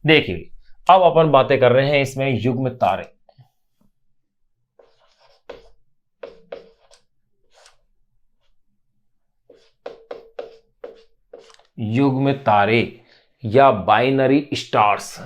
देखिए अब अपन बातें कर रहे हैं इसमें युग्म तारे। युग्म तारे या बाइनरी स्टार्स।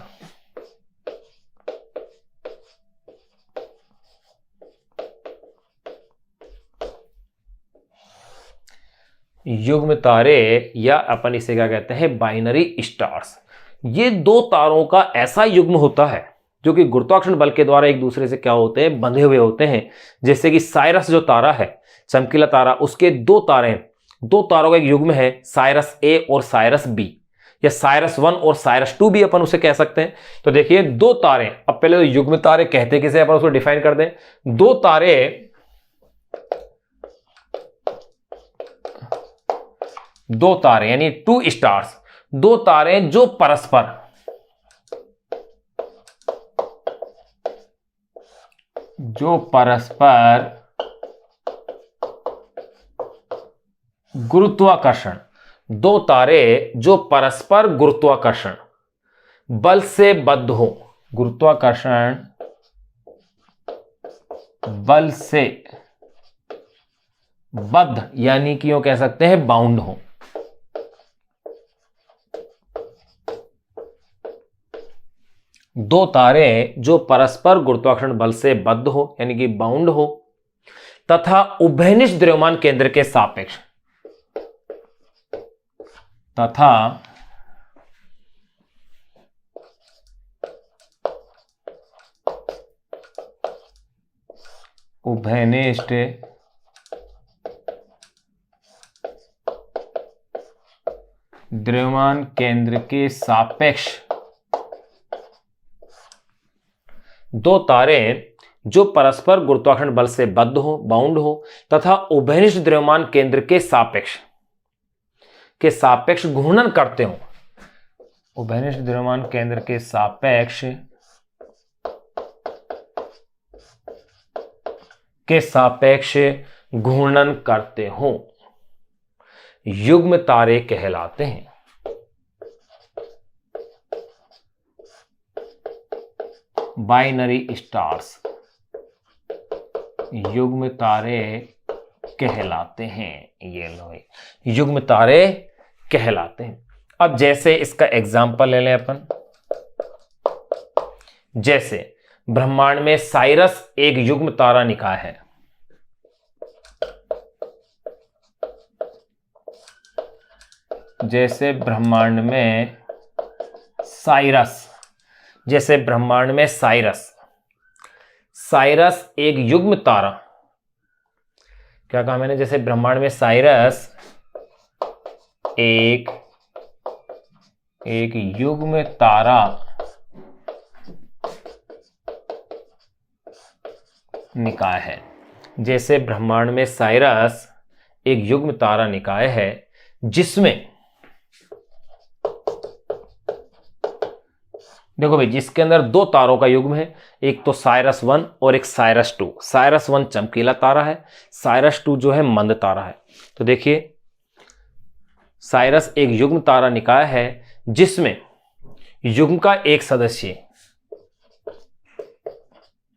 युग्म तारे या अपन इसे क्या कहते हैं, बाइनरी स्टार्स। ये दो तारों का ऐसा युग्म होता है जो कि गुरुत्वाकर्षण बल के द्वारा एक दूसरे से क्या होते हैं, बंधे हुए होते हैं। जैसे कि साइरस जो तारा है, चमकीला तारा, उसके दो तारे हैं, दो तारों का एक युग्म है साइरस ए और साइरस बी, या साइरस 1 और साइरस 2 भी अपन उसे कह सकते हैं। तो देखिए दो तारे, अब पहले तो युग्म तारे कहते किसे, अपन उसको डिफाइन कर दें। दो तारे, दो तारे यानी टू स्टार्स, दो तारे जो परस्पर गुरुत्वाकर्षण, दो तारे जो परस्पर गुरुत्वाकर्षण बल से बद्ध हो, गुरुत्वाकर्षण बल से बद्ध यानी कि यूं कह सकते हैं बाउंड हो। दो तारे जो परस्पर गुरुत्वाकर्षण बल से बद्ध हो यानी कि बाउंड हो तथा उभयनिष्ठ द्रव्यमान केंद्र के सापेक्ष, तथा उभयनिष्ठ द्रव्यमान केंद्र के सापेक्ष, दो तारे जो परस्पर गुरुत्वाकर्षण बल से बद्ध हो, बाउंड हो तथा उभयनिष्ठ द्रव्यमान केंद्र के सापेक्ष घूर्णन करते हो, उभयनिष्ठ द्रव्यमान केंद्र के सापेक्ष घूर्णन करते हो, युग्म तारे कहलाते हैं। बाइनरी स्टार्स युग्म तारे कहलाते हैं। ये लो युग्म तारे कहलाते हैं। अब जैसे इसका एग्जांपल ले लें अपन, जैसे ब्रह्मांड में साइरस एक युग्म तारा निकाय है, जैसे ब्रह्मांड में साइरस एक युग्म तारा, क्या कहा मैंने, जैसे ब्रह्मांड में साइरस एक युग्म तारा निकाय है, जैसे ब्रह्मांड में साइरस एक युग्म तारा निकाय है जिसमें, देखो भाई, जिसके अंदर दो तारों का युग्म है, एक तो साइरस 1 और एक साइरस 2। साइरस 1 चमकीला तारा है, साइरस 2 जो है मंद तारा है। तो देखिए साइरस एक युग्म तारा निकाय है जिसमें युग्म का एक सदस्य,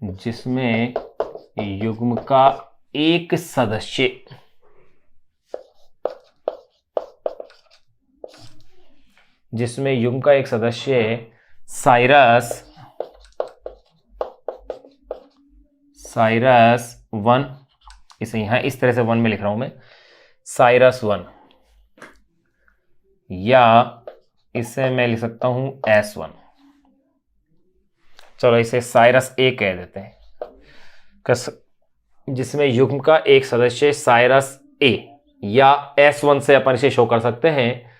जिसमें युग्म का एक सदस्य साइरस 1, इसे यहां इस तरह से 1 में लिख रहा हूं मैं, साइरस 1, या इसे मैं लिख सकता हूं S1। चलो इसे साइरस ए कह देते हैं, जिसमें युग्म का एक सदस्य साइरस ए, या S1 से अपन इसे शो कर सकते हैं,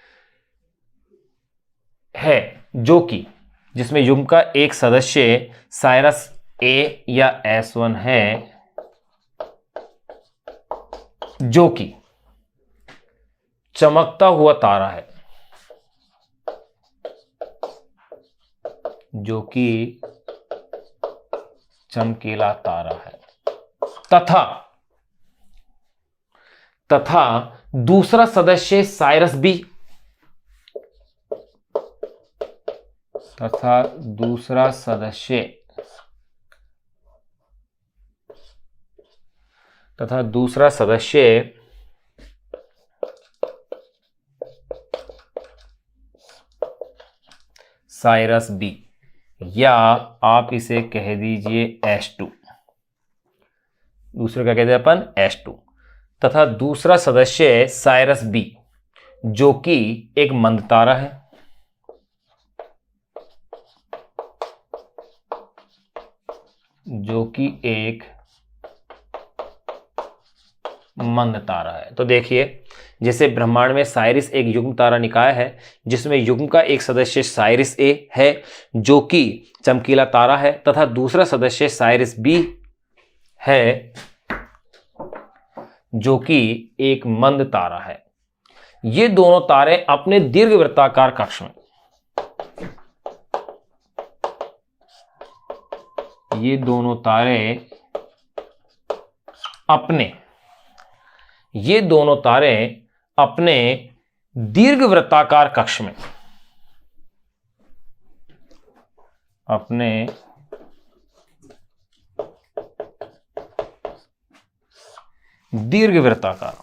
है जो कि जिसमें युग्म का एक सदस्य साइरस ए या S1 है, जो कि चमकता हुआ तारा है, जो कि चमकीला तारा है, तथा दूसरा सदस्य साइरस बी, तथा दूसरा सदस्य साइरस बी, या आप इसे कह दीजिए H2। दूसरे का कहते हैं अपन H2, तथा दूसरा सदस्य साइरस बी जो कि एक मंद तारा है, जो कि एक मंद तारा है। तो देखिए, जैसे ब्रह्मांड में साइरस एक युग्म तारा निकाय है जिसमें युग्म का एक सदस्य साइरस ए है जो कि चमकीला तारा है, तथा दूसरा सदस्य साइरस बी है जो कि एक मंद तारा है। ये दोनों तारे अपने दीर्घवृत्ताकार कक्ष में, ये दोनों तारे अपने दीर्घवृत्ताकार कक्ष में, अपने दीर्घवृत्ताकार।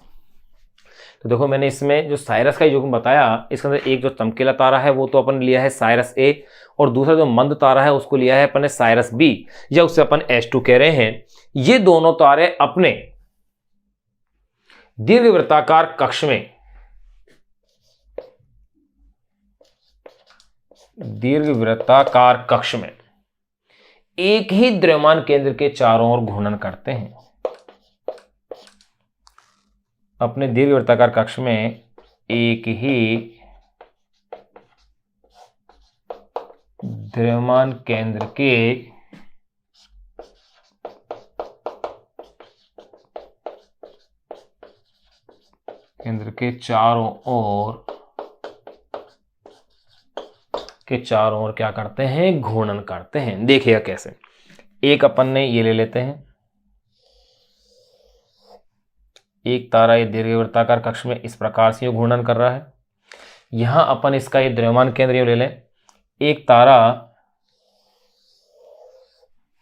तो देखो, मैंने इसमें जो साइरस का युग्म बताया, इसके अंदर एक जो चमकीला तारा है वो तो अपन लिया है साइरस ए, और दूसरा जो मंद तारा है उसको लिया है अपन ने साइरस बी, या उससे अपन H2 कह रहे हैं। ये दोनों तारे अपने दीर्घवृत्ताकार कक्ष में, एक ही द्रव्यमान केंद्र के चारों ओर घूर्णन करते हैं। अपने दीर्घवृत्ताकार कक्ष में एक ही द्रव्यमान केंद्र के चारों ओर क्या करते हैं, घूर्णन करते हैं। देखिएगा कैसे, एक अपन ने ये ले लेते हैं, एक तारा ये दीर्घवृत्ताकार कक्ष में इस प्रकार से घूर्णन कर रहा है। यहां अपन इसका ये द्रव्यमान केंद्र यूं ले लें, एक तारा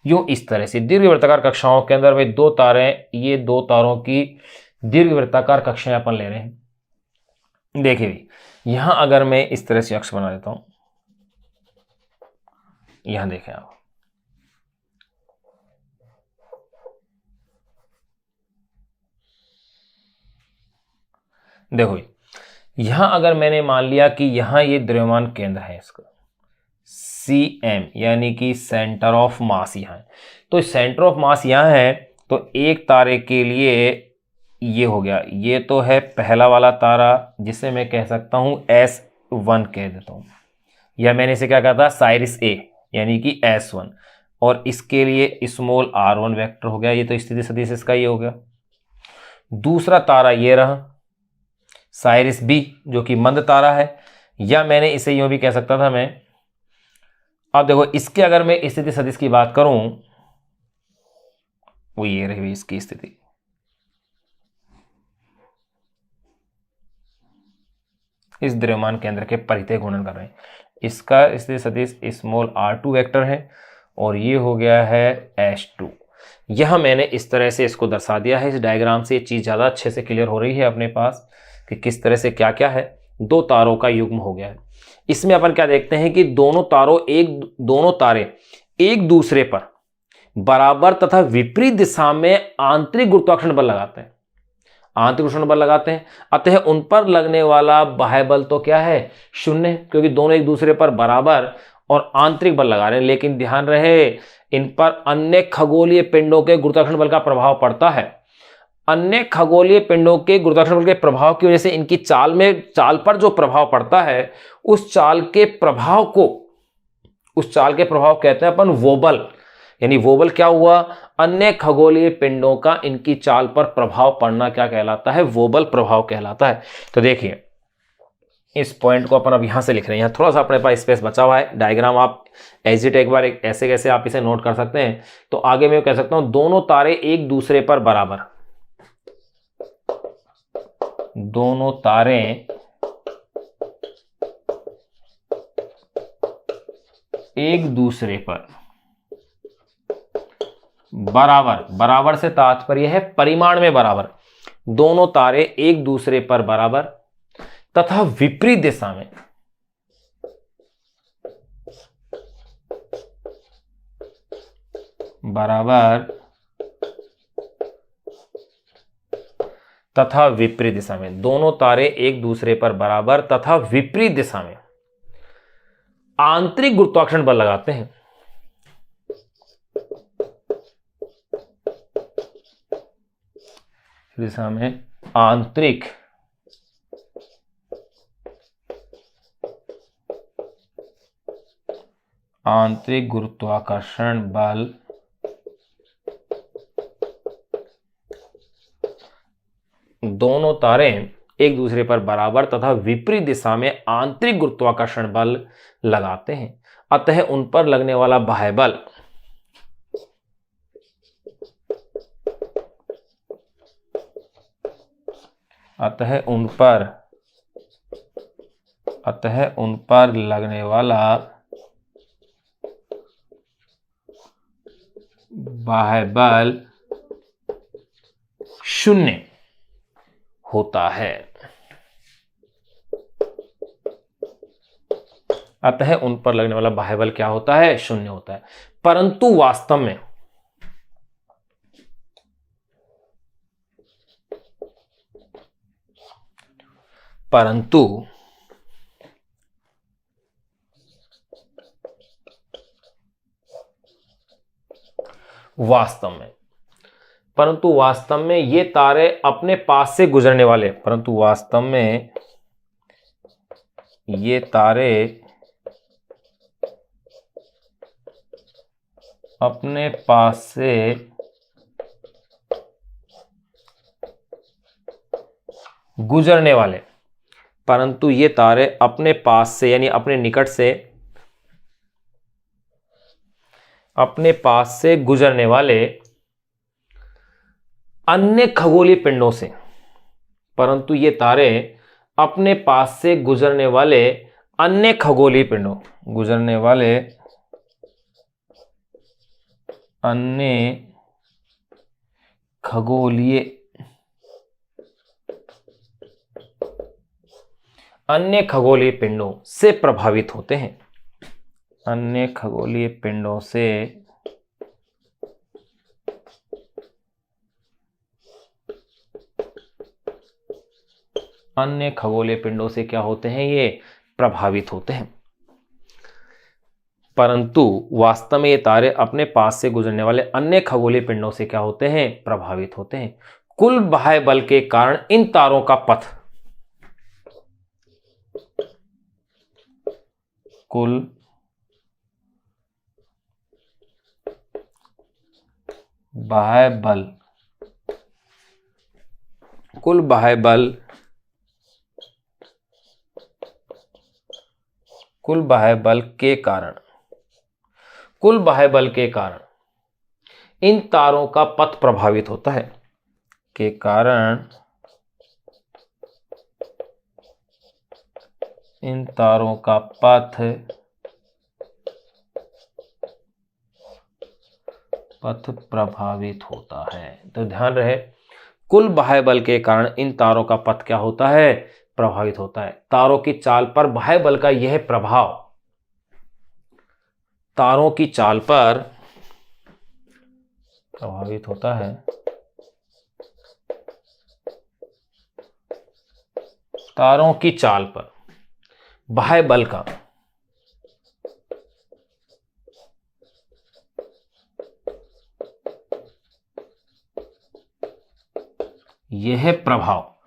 यूं इस तरह से दीर्घवृत्ताकार कक्षाओं के अंदर दो तारे, ये दो तारों की दीर्घवृत्ताकार कक्षाएं अपन ले रहे हैं। देखिए भी, यहां अगर मैं इस तरह से अक्ष बना देता हूं, यहां देखें आप, देखो यहां अगर मैंने मान लिया कि यहां ये द्रव्यमान केंद्र है इसका CM, यानी कि सेंटर ऑफ मास यहां है, तो सेंटर ऑफ मास यहां है। तो एक तारे के लिए ये हो गया, ये तो है पहला वाला तारा जिसे मैं कह सकता हूं S1 कह देता हूं, या मैंने इसे क्या कहा था, साइरस A यानी कि S1, और इसके लिए स्मॉल r1 वेक्टर हो गया। ये तो स्थिति सदिश इसका ये हो गया। दूसरा तारा ये रहा साइरस B जो कि मंद तारा है, या मैंने इसे यूं भी कह सकता था मैं। अब देखो, इसके अगर मैं स्थिति सदिश की बात करूं, वो ये रही इसकी स्थिति, इस द्रव्यमान केंद्र के परिधेय घूर्णन कर रहे हैं। इसका स्थिति सदिश स्मॉल r2 वेक्टर है, और ये हो गया है H2। यह मैंने इस तरह से इसको दर्शा दिया है। इस डायग्राम से ये चीज ज्यादा अच्छे से क्लियर हो रही है अपने पास कि किस तरह से क्या क्या है। दो तारों का युग्म हो गया है। इसमें अपन क्या देखते हैं कि दोनों तारे एक दूसरे पर बराबर तथा विपरीत दिशा में आंतरिक गुरुत्वाकर्षण बल लगाते हैं। अतः उन पर लगने वाला बाह्य बल तो क्या है, शून्य, क्योंकि दोनों एक दूसरे पर बराबर और आंतरिक बल लगा रहे हैं। लेकिन ध्यान रहे, इन पर अन्य खगोलीय पिंडों के गुरुत्वाकर्षण बल का प्रभाव पड़ता है। अन्य खगोलीय पिंडों के गुरुत्वाकर्षण बल के प्रभाव की वजह से इनकी चाल पर जो प्रभाव पड़ता है, उस चाल के प्रभाव कहते हैं अपन वोबल। यानी वोबल क्या हुआ, अन्य खगोलीय पिंडों का इनकी चाल पर प्रभाव पड़ना क्या कहलाता है, वोबल प्रभाव कहलाता है। तो देखिए, इस पॉइंट को अपन अब यहां से लिख रहे हैं। यहां थोड़ा सा अपने पास स्पेस बचा हुआ है। डायग्राम आप एग्जिट एक बार ऐसे कैसे आप इसे नोट कर सकते हैं। तो आगे मैं कह सकता हूं, दोनों तारे एक दूसरे पर बराबर, दोनों तारे एक दूसरे पर बराबर, बराबर से तात्पर्य है परिमाण में बराबर, दोनों तारे एक दूसरे पर बराबर तथा विपरीत दिशा में बराबर तथा विपरीत दिशा में, दोनों तारे एक दूसरे पर बराबर तथा विपरीत दिशा में आंतरिक गुरुत्वाकर्षण बल लगाते हैं। दिशा में आंतरिक गुरुत्वाकर्षण बल दोनों तारे एक दूसरे पर बराबर तथा विपरीत दिशा में आंतरिक गुरुत्वाकर्षण बल लगाते हैं, अतः उन पर लगने वाला बाह्य बल अतः उन पर लगने वाला बाह्य बल शून्य होता है। अतः उन पर लगने वाला बाह्य बल क्या होता है? शून्य होता है। परंतु वास्तव में वास्तव में ये तारे अपने पास से गुजरने वाले, ये तारे अपने पास से गुजरने वाले, परंतु ये तारे अपने पास से यानी अपने निकट से गुजरने वाले अन्य खगोलीय पिंडों से, परंतु ये तारे अपने पास से गुजरने वाले अन्य खगोलीय पिंडों अन्य खगोलीय पिंडों से प्रभावित होते हैं। अन्य खगोलीय पिंडों से क्या होते हैं? ये प्रभावित होते हैं। परंतु वास्तव में ये तारे अपने पास से गुजरने वाले अन्य खगोलीय पिंडों से क्या होते हैं? प्रभावित होते हैं। कुल बाह्य बल के कारण इन तारों का पथ कुल बाह्य बल के कारण इन तारों का पथ प्रभावित होता है। इन तारों का पथ प्रभावित होता है। तो ध्यान रहे, कुल बाह्य बल के कारण इन तारों का पथ क्या होता है? प्रभावित होता है। तारों की चाल पर बाह्य बल का यह प्रभाव तारों की चाल पर प्रभावित होता है। तारों की चाल पर बाह्य बल का यह प्रभाव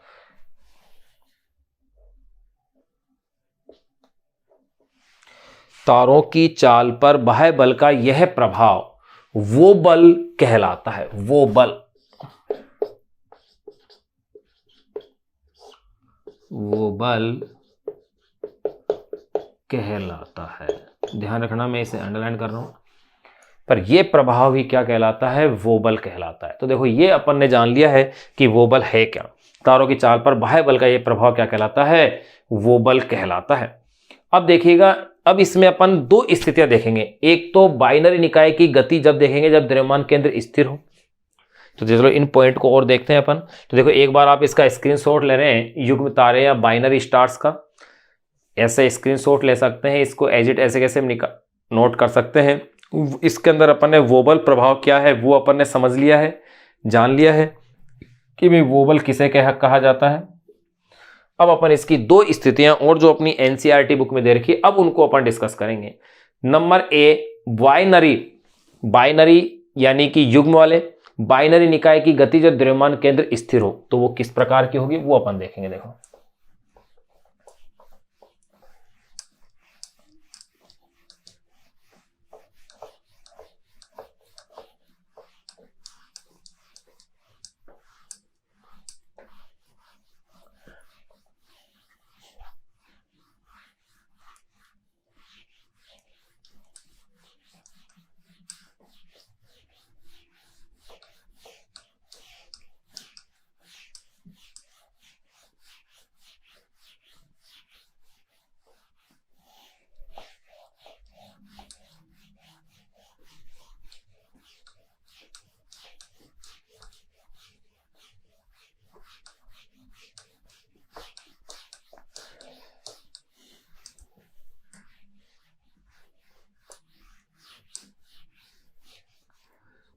तारों की चाल पर बाह्य बल का यह प्रभाव वो बल कहलाता है। वो बल कहलाता है। ध्यान रखना, मैं इसे अंडरलाइन कर रहा हूं, पर यह प्रभाव ही क्या कहलाता है? वो बल कहलाता है। तो देखो, ये अपन ने जान लिया है कि वो बल है क्या। तारों की चाल पर बाह्य बल का यह प्रभाव क्या कहलाता है? वो बल कहलाता है। अब देखिएगा, अब इसमें अपन दो स्थितियां देखेंगे। एक तो बाइनरी निकाय की गति जब देखेंगे जब द्रव्यमान केंद्र स्थिर हो। तो चलो इन पॉइंट को और देखते हैं अपन। तो देखो एक बार आप इसका स्क्रीनशॉट ले रहे हैं युग्म तारे या बाइनरी स्टार्स का, ऐसे स्क्रीनशॉट ले सकते हैं। इसको एज इट ऐसे कैसे नोट कर सकते हैं। इसके अंदर अपन ने वोबल प्रभाव क्या है वो अपन ने समझ लिया है, जान लिया है कि भाई वोबल किसे कहा जाता है। अब अपन इसकी दो स्थितियां और जो अपनी एनसीईआरटी बुक में दे रखी है अब उनको अपन डिस्कस करेंगे। नंबर ए, बाइनरी, बाइनरी यानी कि युग्म वाले बाइनरी निकाय की गति जब द्रव्यमान केंद्र स्थिर हो तो वो किस प्रकार की होगी वो अपन देखेंगे। देखो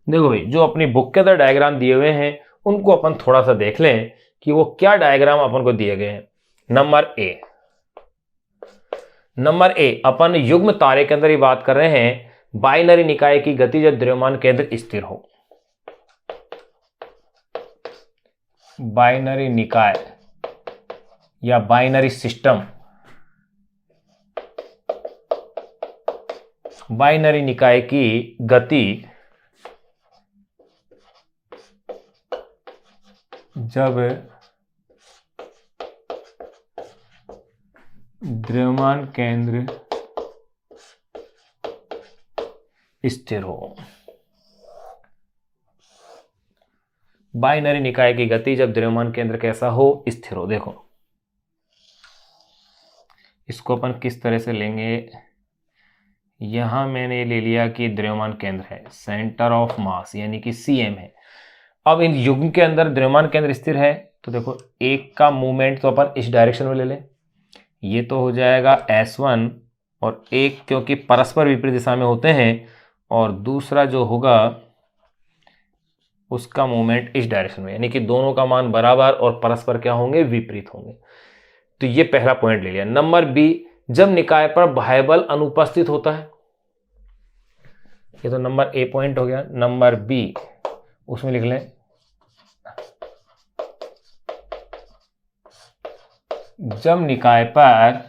देखो भाई जो अपनी बुक के अंदर डायग्राम दिए हुए हैं उनको अपन थोड़ा सा देख लें कि वो क्या डायग्राम अपन को दिए गए हैं। नंबर ए अपन युग्म तारे के अंदर ही बात कर रहे हैं। बाइनरी निकाय की गति जब द्रव्यमान केंद्र स्थिर हो, बाइनरी निकाय या बाइनरी सिस्टम, बाइनरी निकाय की गति जब द्रव्यमान केंद्र स्थिर हो, बाइनरी निकाय की गति जब द्रव्यमान केंद्र कैसा हो, स्थिर हो। देखो इसको अपन किस तरह से लेंगे, यहां मैंने ले लिया कि द्रव्यमान केंद्र है, सेंटर ऑफ मास यानी कि सीएम है। अब इन युग्म के अंदर द्रव्यमान केंद्र स्थिर है तो देखो एक का मूवमेंट तो अपन इस डायरेक्शन में ले लें, ये तो हो जाएगा S1, और एक क्योंकि परस्पर विपरीत दिशा में होते हैं और दूसरा जो होगा उसका मूवमेंट इस डायरेक्शन में, यानी कि दोनों का मान बराबर और परस्पर क्या होंगे, विपरीत होंगे। तो ये पहला पॉइंट ले लिया। नंबर बी, जब निकाय पर बाह्य बल अनुपस्थित होता है, ये तो नंबर ए पॉइंट हो गया। नंबर बी उसमें लिख लें जब निकाय पर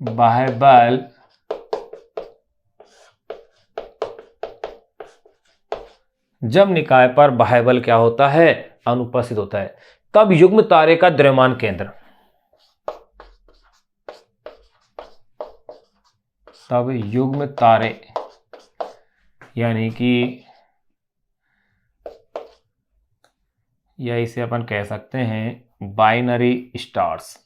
बाह्य बल क्या होता है, अनुपस्थित होता है, तब युग्म तारे का द्रव्यमान केंद्र, तब युग्म तारे यानी कि या इसे अपन कह सकते हैं बाइनरी स्टार्स,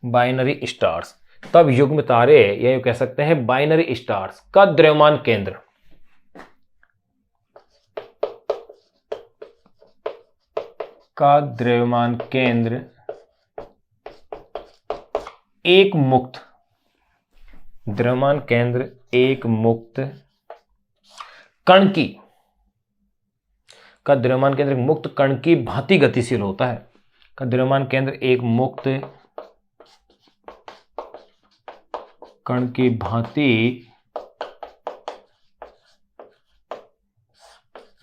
बाइनरी स्टार्स, तब युग्म तारे या यूं कह सकते हैं बाइनरी स्टार्स का द्रव्यमान केंद्र एक मुक्त द्रव्यमान केंद्र एक मुक्त कण की का द्रव्यमान केंद्र एक मुक्त कण की भांति गतिशील होता है, का द्रव्यमान केंद्र एक मुक्त कण की भांति,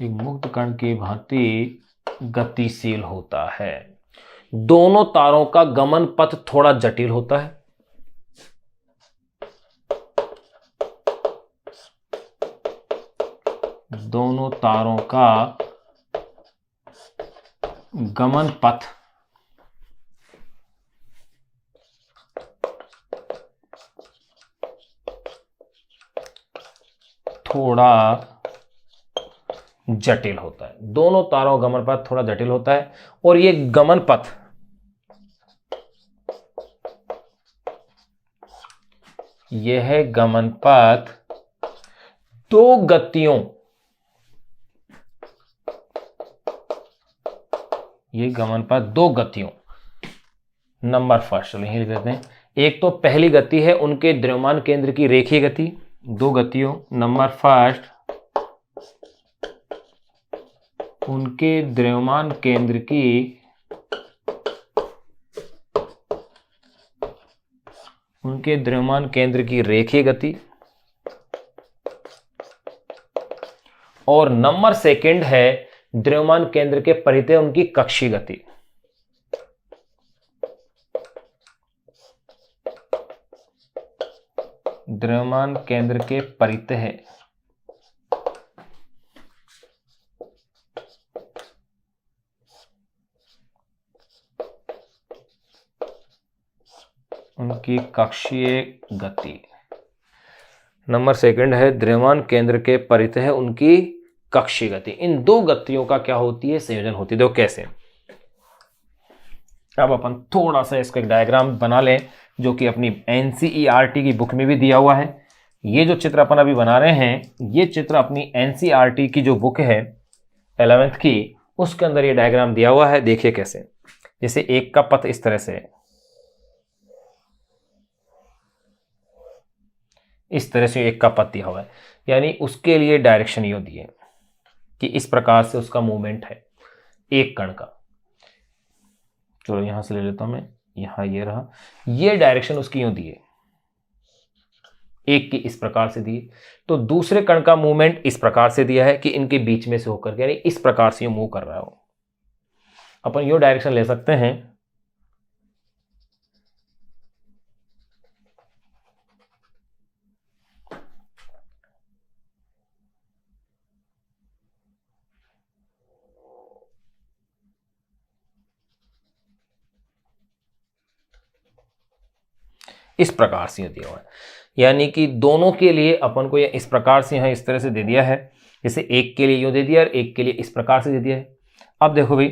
एक मुक्त कण की भांति गतिशील होता है। दोनों तारों का गमन पथ थोड़ा जटिल होता है, दोनों तारों का गमन पथ थोड़ा जटिल होता है। दोनों तारों का गमन पथ थोड़ा जटिल होता है और ये गमन पथ यह है गमन पथ दो गतियों, ये गमन पथ दो गतियों नंबर फर्स्ट, चलो यही लिख देते हैं। एक तो पहली गति है उनके द्रव्यमान केंद्र की रेखीय गति, दो गतियों नंबर फर्स्ट उनके द्रव्यमान केंद्र की रेखीय गति, और नंबर सेकंड है द्रव्यमान केंद्र के परितः उनकी कक्षीय गति। द्रव्यमान केंद्र के परितः उनकी कक्षीय गति। नंबर सेकंड है द्रव्यमान केंद्र के परितः उनकी कक्षीय गति। इन दो गतियों का क्या होती है, संयोजन होती है। देखो कैसे, अब अपन थोड़ा सा इसको एक डायग्राम बना लें जो कि अपनी एनसीईआरटी की बुक में भी दिया हुआ है। ये जो चित्र अपन अभी बना रहे हैं, ये चित्र अपनी एनसीईआरटी की जो बुक है 11th की, उसके अंदर ये डायग्राम दिया हुआ है। देखिए कैसे, जैसे एक का पथ इस तरह से है, इस तरह से एक का पथ दिया हुआ है, यानी उसके लिए डायरेक्शन ये दी है कि इस प्रकार से उसका मूवमेंट है एक कण का। चलो यहां से ले लेता हूं मैं, यहां ये रहा, ये डायरेक्शन उसकी यूं दी है, एक की इस प्रकार से दी। तो दूसरे कण का मूवमेंट इस प्रकार से दिया है कि इनके बीच में से होकर के, यानी इस प्रकार से यूं मूव कर रहा हो। अपन यो डायरेक्शन ले सकते हैं, इस प्रकार से दिया हुआ है, यानी कि दोनों के लिए अपन को ये इस प्रकार से यहां इस तरह से दे दिया है, जैसे एक के लिए यूं दे दिया और एक के लिए इस प्रकार से दे दिया है। अब देखो भाई,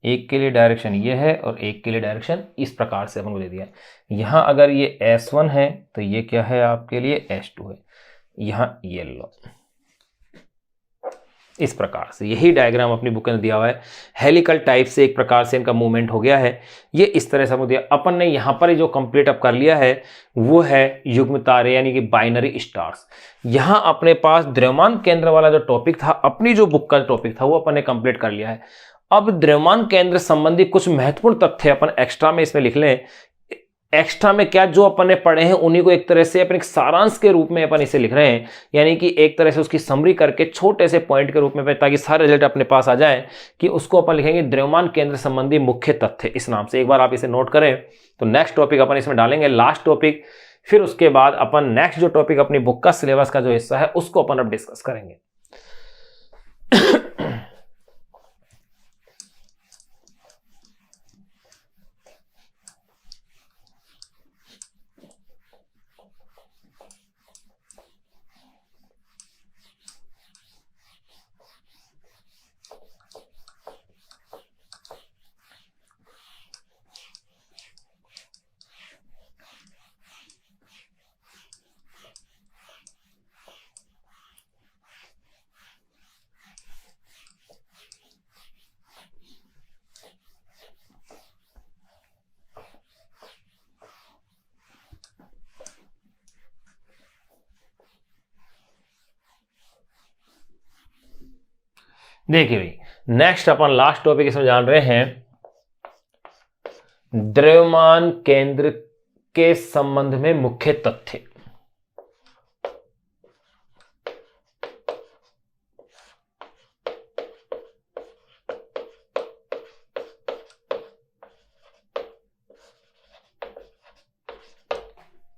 एक के लिए डायरेक्शन ये है और एक के लिए डायरेक्शन इस प्रकार से अपन को दे दिया है। यहां अगर ये S1 है तो ये क्या है आपके लिए S2 है, यहां ये लो इस प्रकार से। यही डायग्राम अपनी बुक में दिया हुआ है। हेलिकल टाइप से एक प्रकार से इनका मूवमेंट हो गया है, ये इस तरह से दिया। अपन ने यहाँ पर जो कंप्लीट अप कर लिया है वो है युग्म तारे, यानी कि बाइनरी स्टार्स। यहाँ अपने पास द्रव्यमान केंद्र वाला जो टॉपिक था, अपनी जो बुक का टॉपिक था, वो अपन ने कंप्लीट कर लिया है। अब द्रव्यमान केंद्र संबंधी कुछ महत्वपूर्ण तथ्य अपन एक्स्ट्रा में इसमें लिख लें। एक्स्ट्रा में क्या जो अपन ने पढ़े हैं उन्हीं को एक तरह से अपन एक सारांश के रूप में अपन इसे लिख रहे हैं, यानी कि एक तरह से उसकी समरी करके छोटे से पॉइंट के रूप में, ताकि सारे रिजल्ट अपने पास आ जाए, कि उसको अपन लिखेंगे द्रव्यमान केंद्र संबंधी मुख्य तथ्य, इस नाम से। एक बार आप इसे नोट करें तो नेक्स्ट टॉपिक अपन इसमें डालेंगे, लास्ट टॉपिक। फिर उसके बाद अपन नेक्स्ट जो टॉपिक अपनी बुक का सिलेबस का जो हिस्सा है उसको अपन अब डिस्कस करेंगे। देखिए भाई, नेक्स्ट अपन लास्ट टॉपिक इसमें जान रहे हैं द्रव्यमान केंद्र के संबंध में मुख्य तथ्य।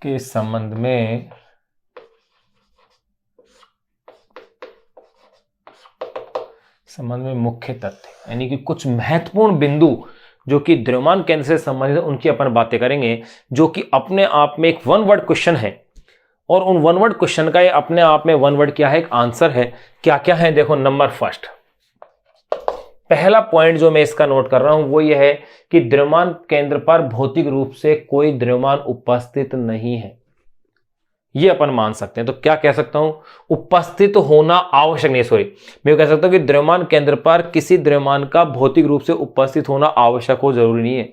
के संबंध में मुख्य तथ्य, यानी कि कुछ महत्वपूर्ण बिंदु जो कि द्रव्यमान केंद्र से संबंधित है, उनकी अपन बातें करेंगे, जो कि अपने आप में एक वन वर्ड क्वेश्चन है और उन वन वर्ड क्वेश्चन का ये अपने आप में वन वर्ड क्या है, एक आंसर है। क्या क्या है देखो। नंबर फर्स्ट, पहला पॉइंट जो मैं इसका नोट कर रहा हूं वो ये है कि द्रव्यमान केंद्र पर भौतिक रूप से कोई द्रव्यमान उपस्थित नहीं है। ये अपन मान सकते हैं। तो क्या कह सकता हूं, उपस्थित होना आवश्यक नहीं, सॉरी मैं कह सकता हूं कि द्रव्यमान केंद्र पर किसी द्रव्यमान का भौतिक रूप से उपस्थित होना आवश्यक हो जरूरी नहीं है,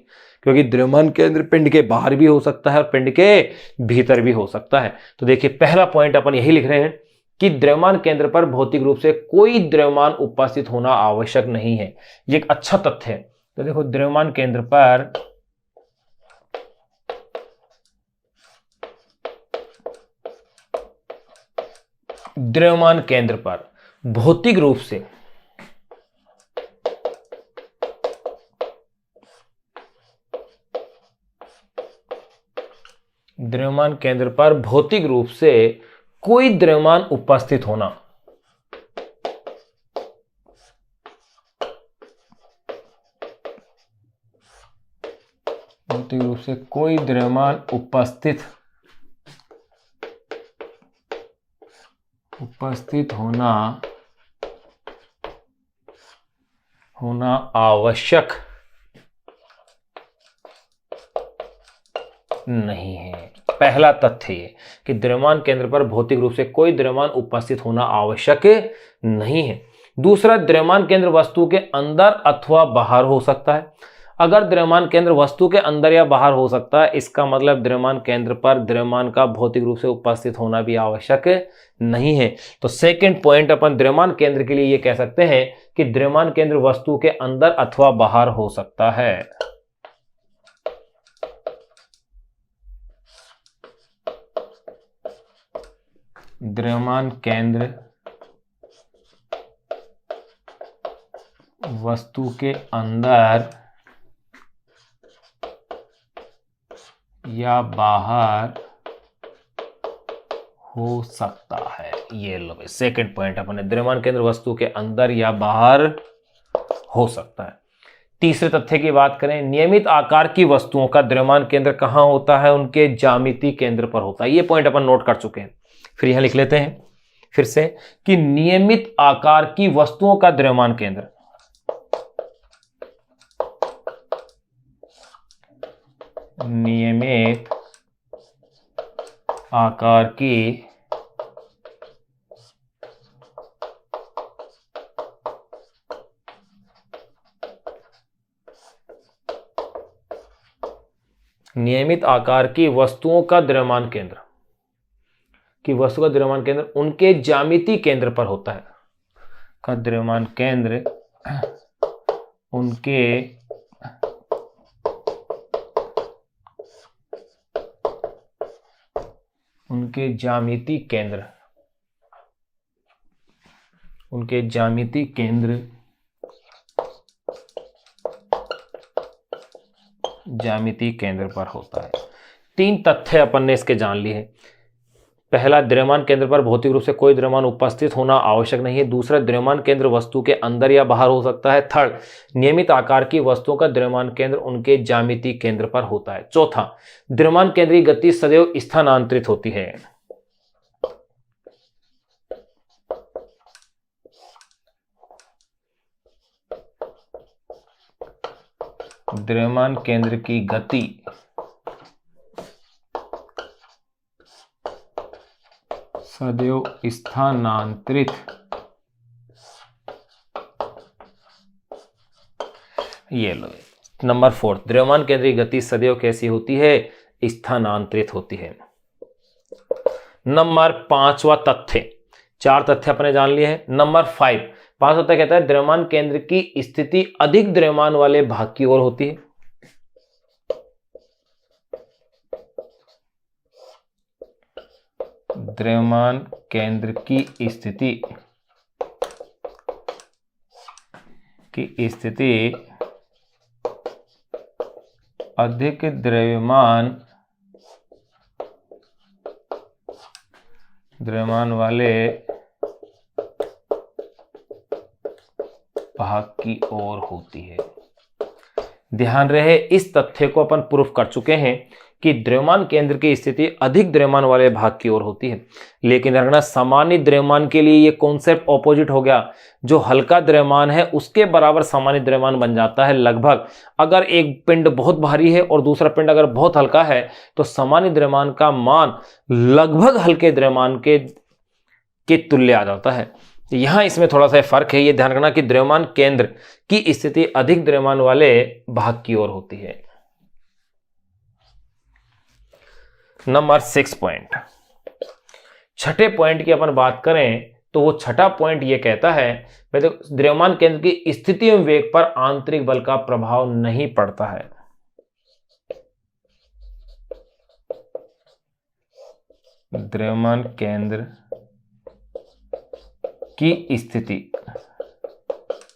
क्योंकि द्रव्यमान केंद्र पिंड के बाहर भी हो सकता है और पिंड के भीतर भी हो सकता है। तो देखिए पहला पॉइंट अपन यही लिख रहे हैं कि द्रव्यमान केंद्र पर भौतिक रूप से कोई द्रव्यमान उपस्थित होना आवश्यक नहीं है। ये एक अच्छा तथ्य है। तो देखो द्रव्यमान केंद्र पर भौतिक रूप से द्रव्यमान केंद्र पर भौतिक रूप से कोई द्रव्यमान उपस्थित होना भौतिक रूप से कोई द्रव्यमान उपस्थित होना आवश्यक नहीं है। पहला तथ्य ये कि द्रव्यमान केंद्र पर भौतिक रूप से कोई द्रव्यमान उपस्थित होना आवश्यक नहीं है। दूसरा, द्रव्यमान केंद्र वस्तु के अंदर अथवा बाहर हो सकता है। अगर द्रव्यमान केंद्र वस्तु के अंदर या बाहर हो सकता है, इसका मतलब द्रव्यमान केंद्र पर द्रव्यमान का भौतिक रूप से उपस्थित होना भी आवश्यक नहीं है। तो सेकंड पॉइंट अपन द्रव्यमान केंद्र के लिए ये कह सकते हैं कि द्रव्यमान केंद्र वस्तु के अंदर अथवा बाहर हो सकता है। द्रव्यमान केंद्र वस्तु के अंदर या बाहर हो सकता है। ये लो भाई सेकंड पॉइंट अपने, द्रव्यमान केंद्र वस्तु के अंदर या बाहर हो सकता है। तीसरे तथ्य की बात करें, नियमित आकार की वस्तुओं का द्रव्यमान केंद्र कहां होता है, उनके ज्यामितीय केंद्र पर होता है। ये पॉइंट अपन नोट कर चुके हैं, फिर यहां लिख लेते हैं फिर से कि नियमित आकार की वस्तुओं का द्रव्यमान केंद्र नियमित आकार की वस्तुओं का द्रव्यमान केंद्र उनके ज्यामितीय केंद्र पर होता है। का द्रव्यमान केंद्र उनके ज्यामितीय केंद्र पर होता है। तीन तथ्य अपन ने इसके जान लिए हैं। पहला, द्रव्यमान केंद्र पर भौतिक रूप से कोई द्रव्यमान उपस्थित होना आवश्यक नहीं है। दूसरा, द्रव्यमान केंद्र वस्तु के अंदर या बाहर हो सकता है। थर्ड, नियमित आकार की वस्तुओं का द्रव्यमान केंद्र उनके ज्यामितीय केंद्र पर होता है। चौथा, द्रव्यमान केंद्र की गति सदैव स्थानांतरित होती है। द्रव्यमान केंद्र की गति सदैव स्थानांतरित ये लो। नंबर 4, द्रव्यमान केंद्र की गति सदैव कैसी होती है, स्थानांतरित होती है। नंबर 5वां तथ्य, 4 तथ्य अपने जान लिए हैं। नंबर 5, 5 तथ्य कहता है द्रव्यमान केंद्र की स्थिति अधिक द्रव्यमान वाले भाग की ओर होती है। द्रव्यमान केंद्र की स्थिति अधिक द्रव्यमान वाले भाग की ओर होती है। ध्यान रहे इस तथ्य को अपन प्रूफ कर चुके हैं कि द्रव्यमान केंद्र की स्थिति अधिक द्रव्यमान वाले भाग की ओर होती है। लेकिन रखना सामान्य द्रव्यमान के लिए ये कॉन्सेप्ट ऑपोजिट हो गया। जो हल्का द्रव्यमान है उसके बराबर सामान्य द्रव्यमान बन जाता है लगभग। अगर एक पिंड बहुत भारी है और दूसरा पिंड अगर बहुत हल्का है तो सामान्य द्रव्यमान का मान लगभग हल्के द्रव्यमान के तुल्य आ जाता है। यहां इसमें थोड़ा सा फर्क है, ये ध्यान रखना कि द्रव्यमान केंद्र की स्थिति अधिक द्रव्यमान वाले भाग की ओर होती है। नंबर 6 पॉइंट, छठे पॉइंट की अपन बात करें तो वो छठा पॉइंट ये कहता है द्रव्यमान केंद्र की स्थिति एवं वेग पर आंतरिक बल का प्रभाव नहीं पड़ता है। द्रव्यमान केंद्र की स्थिति एवं वेग पर आंतरिक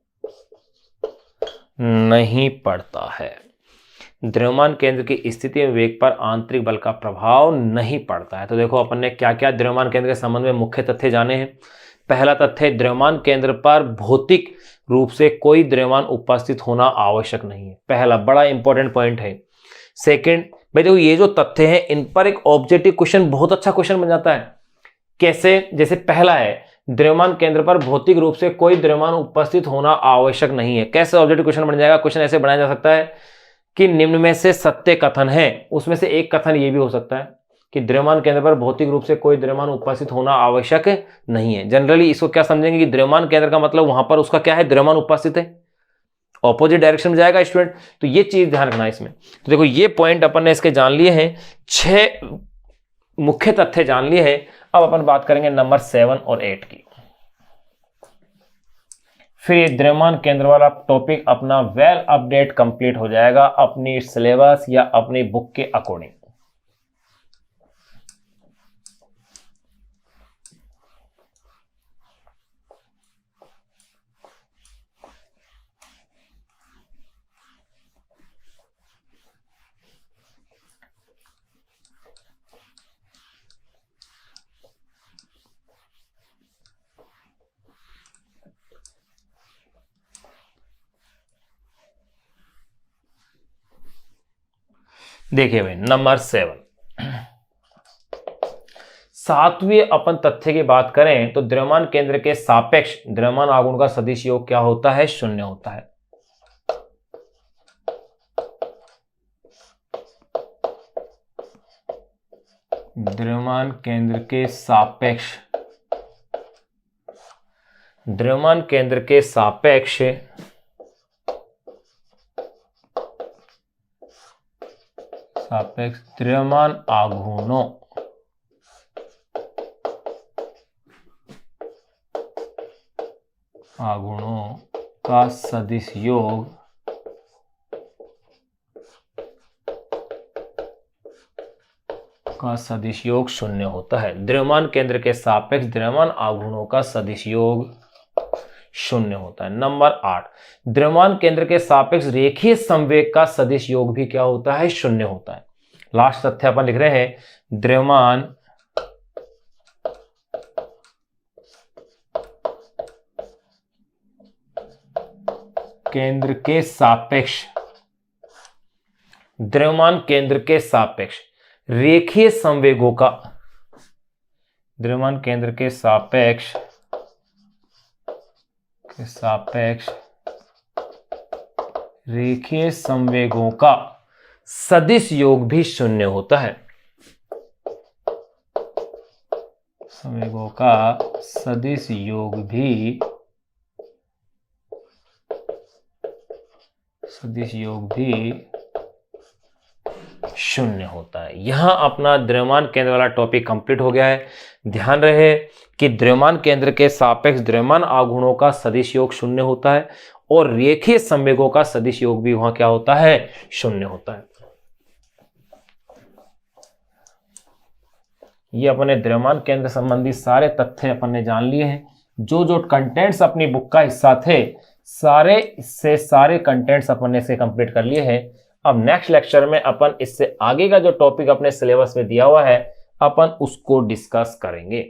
बल का प्रभाव नहीं पड़ता है। द्रव्यमान केंद्र की स्थिति एवं वेग पर आंतरिक बल का प्रभाव नहीं पड़ता है। तो देखो अपन ने क्या क्या द्रव्यमान केंद्र के संबंध में मुख्य तथ्य जाने हैं। पहला तथ्य, द्रव्यमान केंद्र पर भौतिक रूप से कोई द्रव्यमान उपस्थित होना आवश्यक नहीं है। पहला बड़ा इंपॉर्टेंट पॉइंट है। सेकंड, भाई देखो ये जो तथ्य हैं इन पर एक ऑब्जेक्टिव क्वेश्चन, बहुत अच्छा क्वेश्चन बन जाता है। कैसे? जैसे पहला है द्रव्यमान केंद्र पर भौतिक रूप से कोई द्रव्यमान उपस्थित होना आवश्यक नहीं है। कैसे ऑब्जेक्टिव क्वेश्चन बन जाएगा? क्वेश्चन ऐसे बनाया जा सकता है कि निम्न में से सत्य कथन है, उसमें से एक कथन ये भी हो सकता है कि द्रव्यमान केंद्र पर भौतिक रूप से कोई द्रव्यमान उपस्थित होना आवश्यक नहीं है। जनरली इसको क्या समझेंगे कि द्रव्यमान केंद्र का मतलब वहां पर उसका क्या है, द्रव्यमान उपस्थित है, ऑपोजिट डायरेक्शन में जाएगा स्टूडेंट। तो ये चीज ध्यान रखना इसमें। तो देखो ये पॉइंट अपन ने इसके जान लिए हैं, 6 मुख्य तथ्य जान लिए हैं। अब अपन बात करेंगे नंबर 7 और 8 की। फिर ये द्रव्यमान केंद्र वाला टॉपिक अपना वेल अपडेट कंप्लीट हो जाएगा अपनी सिलेबस या अपनी बुक के अकॉर्डिंग। देखिए भाई नंबर 7, 7वें अपन तथ्य की बात करें तो द्रव्यमान केंद्र के सापेक्ष द्रव्यमान आघूर्ण का सदिश योग क्या होता है? 0 होता है। द्रव्यमान केंद्र के सापेक्ष द्रव्यमान आघूर्णों का सदिश योग का सदिश योग 0 होता है। द्रव्यमान केंद्र के सापेक्ष द्रव्यमान आघूर्णों का सदिश योग 0 होता है। नंबर 8, द्रव्यमान केंद्र के सापेक्ष रेखीय संवेग का सदिश योग भी क्या होता है? 0 होता है। लास्ट तथ्य अपन लिख रहे हैं, द्रव्यमान केंद्र के सापेक्ष रेखीय संवेगों का द्रव्यमान केंद्र के सापेक्ष रेखीय संवेगों का सदिश योग भी 0 होता है। संवेगों का सदिश योग भी 0 होता है। यहां अपना द्रव्यमान केंद्र वाला टॉपिक कंप्लीट हो गया है। ध्यान रहे कि द्रव्यमान केंद्र के सापेक्ष द्रव्यमान आघूर्णों का सदिश योग 0 होता है और रेखीय संवेगों का सदिश योग भी वहां क्या होता है? 0 होता है। ये अपने द्रव्यमान केंद्र संबंधी सारे तथ्य अपन ने जान लिए हैं। जो जो कंटेंट्स अपनी बुक का हिस्सा थे सारे कंटेंट्स अपन ने से कंप्लीट कर लिए हैं। अब नेक्स्ट लेक्चर में अपन इससे आगे का जो टॉपिक अपने सिलेबस में दिया हुआ है अपन उसको डिस्कस करेंगे।